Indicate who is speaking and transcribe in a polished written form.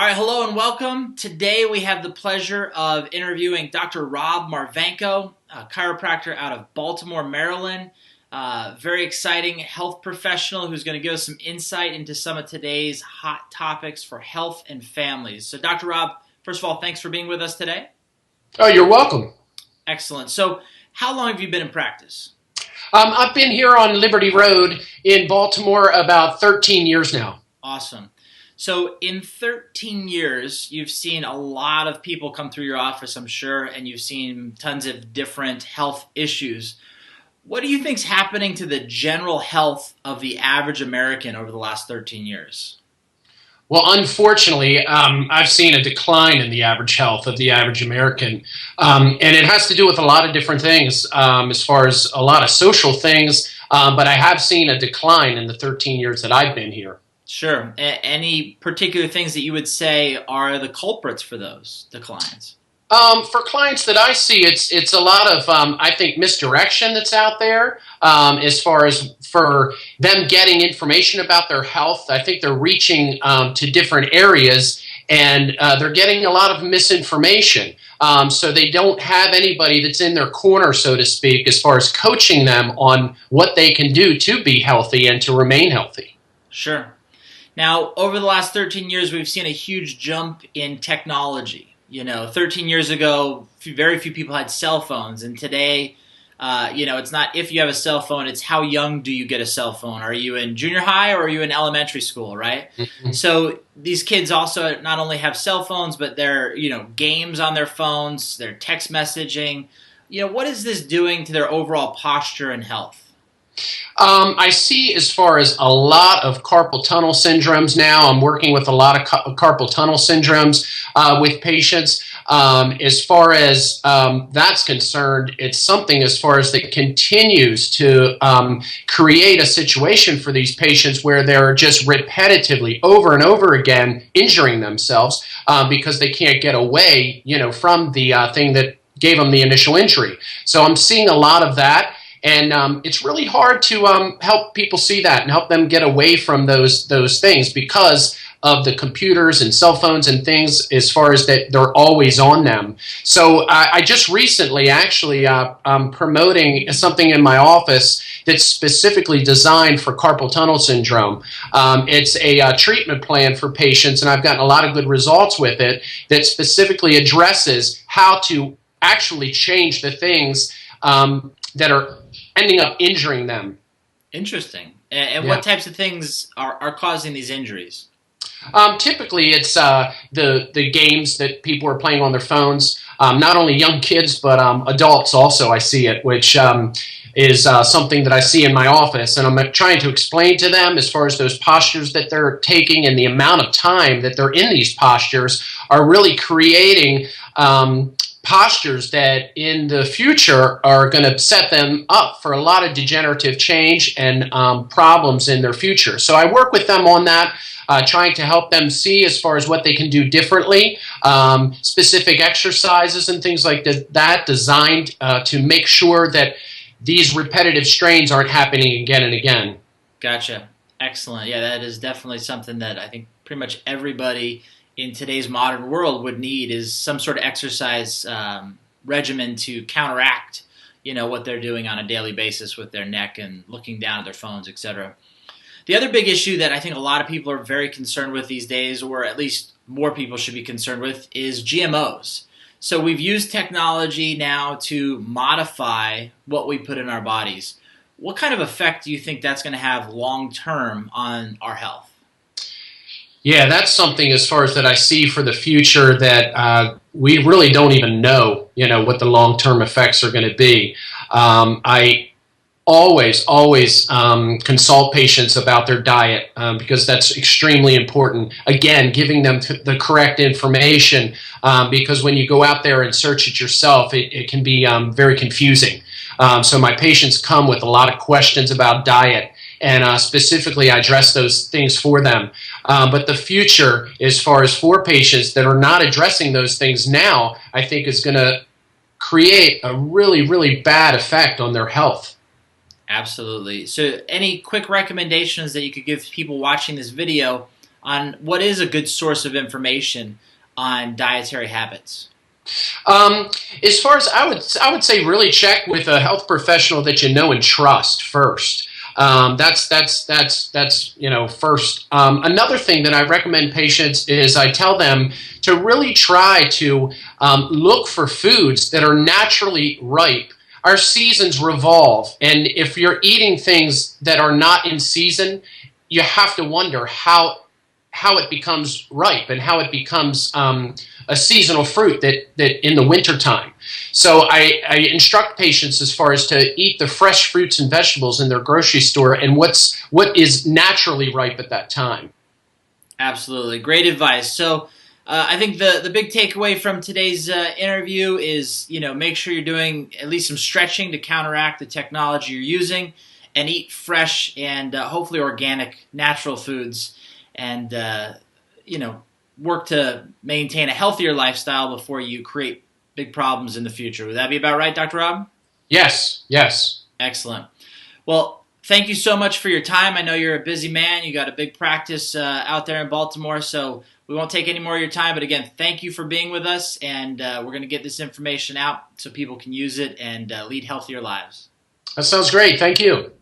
Speaker 1: All right, hello and welcome. Today we have the pleasure of interviewing Dr. Rob Marvenko, a chiropractor out of Baltimore, Maryland. Very exciting health professional who's going to give us some insight into some of today's hot topics for health and families. So Dr. Rob, first of all, thanks for being with us today.
Speaker 2: Oh, you're welcome.
Speaker 1: Excellent. So how long have you been in practice?
Speaker 2: I've been here on Liberty Road in Baltimore about 13 years now.
Speaker 1: Awesome. So in 13 years, you've seen a lot of people come through your office, I'm sure, and you've seen tons of different health issues. What do you think's happening to the general health of the average American over the last 13 years?
Speaker 2: Well, unfortunately, I've seen a decline in the average health of the average American, and it has to do with a lot of different things, as far as a lot of social things, but I have seen a decline in the 13 years that I've been here.
Speaker 1: Sure. Any particular things that you would say are the culprits for those declines?
Speaker 2: For clients that I see, it's a lot of, I think, misdirection that's out there as far as for them getting information about their health. I think they're reaching to different areas and they're getting a lot of misinformation. So they don't have anybody that's in their corner, so to speak, as far as coaching them on what they can do to be healthy and to remain healthy.
Speaker 1: Sure. Now, over the last 13 years, we've seen a huge jump in technology. 13 years ago, very few people had cell phones. And today, it's not if you have a cell phone, it's how young do you get a cell phone? Are you in junior high or are you in elementary school, right? Mm-hmm. So these kids also not only have cell phones, but they're, games on their phones, they're text messaging. What is this doing to their overall posture and health?
Speaker 2: I see as far as a lot of carpal tunnel syndromes now. I'm working with a lot of carpal tunnel syndromes with patients. As far as that's concerned, it's something as far as that continues to create a situation for these patients where they're just repetitively over and over again injuring themselves because they can't get away, from the thing that gave them the initial injury. So I'm seeing a lot of that. And it's really hard to help people see that and help them get away from those things because of the computers and cell phones and things as far as that they're always on them. So I just recently actually promoting something in my office that's specifically designed for carpal tunnel syndrome. It's a treatment plan for patients, and I've gotten a lot of good results with it that specifically addresses how to actually change the things that are ending up injuring them.
Speaker 1: Interesting. And what types of things are causing these injuries?
Speaker 2: Typically, it's the games that people are playing on their phones. Not only young kids, but adults also. I see it, which is something that I see in my office, and I'm trying to explain to them as far as those postures that they're taking and the amount of time that they're in these postures are really creating postures that in the future are going to set them up for a lot of degenerative change and problems in their future. So I work with them on that, trying to help them see as far as what they can do differently, specific exercises and things like that designed to make sure that these repetitive strains aren't happening again and again.
Speaker 1: Gotcha. Excellent. Yeah, that is definitely something that I think pretty much everybody in today's modern world would need is some sort of exercise regimen to counteract, what they're doing on a daily basis with their neck and looking down at their phones, etc. The other big issue that I think a lot of people are very concerned with these days, or at least more people should be concerned with, is GMOs. So we've used technology now to modify what we put in our bodies. What kind of effect do you think that's going to have long-term on our health?
Speaker 2: Yeah, that's something as far as that I see for the future that we really don't even know, what the long-term effects are going to be. I always consult patients about their diet because that's extremely important. Again, giving them the correct information because when you go out there and search it yourself, it can be very confusing. So my patients come with a lot of questions about diet, and specifically I address those things for them. But the future, as far as for patients that are not addressing those things now, I think is going to create a really, really bad effect on their health.
Speaker 1: Absolutely. So any quick recommendations that you could give people watching this video on what is a good source of information on dietary habits?
Speaker 2: As far as I would say, really check with a health professional that you know and trust first. That's first. Another thing that I recommend patients is I tell them to really try to look for foods that are naturally ripe. Our seasons revolve, and if you're eating things that are not in season, you have to wonder how it becomes ripe and how it becomes a seasonal fruit that in the wintertime. So I instruct patients as far as to eat the fresh fruits and vegetables in their grocery store and what is naturally ripe at that time.
Speaker 1: Absolutely. Great advice. So I think the big takeaway from today's interview is, make sure you're doing at least some stretching to counteract the technology you're using, and eat fresh and hopefully organic, natural foods, and work to maintain a healthier lifestyle before you create big problems in the future. Would that be about right, Dr. Rob?
Speaker 2: Yes, yes.
Speaker 1: Excellent. Well, thank you so much for your time. I know you're a busy man. You got a big practice out there in Baltimore, so we won't take any more of your time. But again, thank you for being with us, and we're going to get this information out so people can use it and lead healthier lives.
Speaker 2: That sounds great. Thank you.